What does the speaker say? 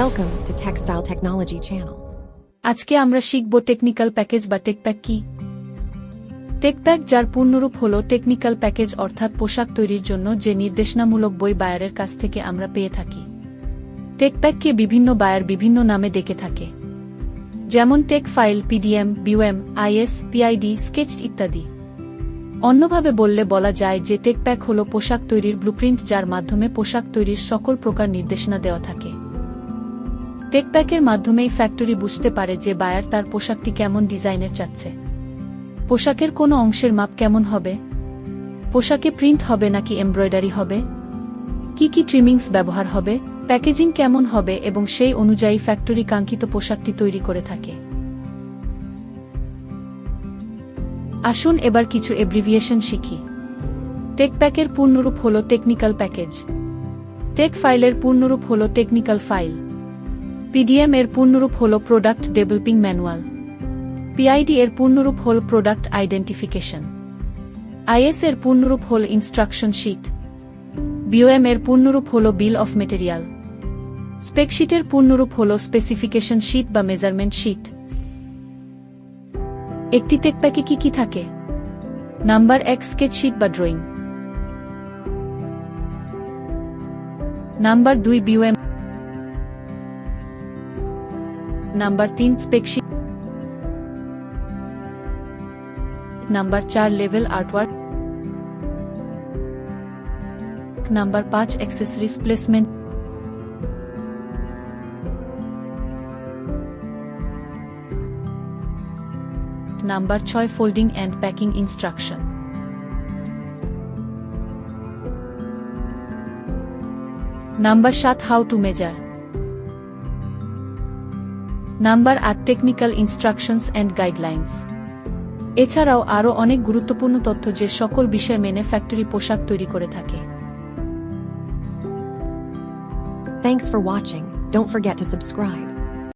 Welcome to Textile Technology Channel. আজকে আমরা শিখব টেকনিক্যাল প্যাকেজ বা টেকপ্যাক কি। টেকপ্যাক যার পূর্ণরূপ হল টেকনিক্যাল প্যাকেজ অর্থাৎ পোশাক তৈরির জন্য যে নির্দেশনামূলক বই বায়ারের কাছ থেকে আমরা পেয়ে থাকি। টেকপ্যাককে বিভিন্ন বায়ার বিভিন্ন নামে ডেকে থাকে, যেমন tech file, PDM, BOM, IS, PID, sketch ইত্যাদি। অন্যভাবে বললে বলা যায় যে টেকপ্যাক হল পোশাক তৈরির ব্লুপ্রিন্ট যার মাধ্যমে পোশাক তৈরির সকল প্রকার নির্দেশনা দেওয়া থাকে। টেকপ্যাকের মাধ্যমেই ফ্যাক্টরি বুঝতে পারে যে বায়ার তার পোশাকটি কেমন ডিজাইনের চাচ্ছে, পোশাকের কোনো অংশের মাপ কেমন হবে, পোশাকে প্রিন্ট হবে নাকি এমব্রয়ডারি হবে, কি কি ট্রিমিংস ব্যবহার হবে, প্যাকেজিং কেমন হবে এবং সেই অনুযায়ী ফ্যাক্টরি কাঙ্ক্ষিত পোশাকটি তৈরি করে থাকে। আসুন এবার কিছু এব্রিভিয়েশন শিখি। টেকপ্যাকের পূর্ণরূপ হল টেকনিক্যাল প্যাকেজ। টেক ফাইলের পূর্ণরূপ হল টেকনিক্যাল ফাইল। পিডিএম এর পূর্ণরূপ হল প্রোডাক্ট ডেভেলপিং ম্যানুয়াল। পিআইডি এর পূর্ণরূপ হল প্রোডাক্ট আইডেন্টিফিকেশন। আইএস এর পূর্ণরূপ হল ইনস্ট্রাকশন শিট। বিওএম এর পূর্ণরূপ হল বিল অফ মেটেরিয়াল। স্পেকশিটের পূর্ণরূপ হল স্পেসিফিকেশন শিট বা মেজারমেন্ট শিট। একটি টেকপ্যাকে কি কি থাকে? নাম্বার 1 স্কেচ শিট বা drawing. Number 2 BOM. Number 3 spec sheet. Number 4 লেভেল artwork. Number 5 accessories placement. Number 6 folding and packing instruction. Number 7 how to measure. Number 8 technical instructions and guidelines. এছাড়াও আরও অনেক গুরুত্বপূর্ণ তথ্য যে সকল বিষয় মেনে ফ্যাক্টরি পোশাক তৈরি করে থাকে। Thanks for watching. Don't forget to subscribe.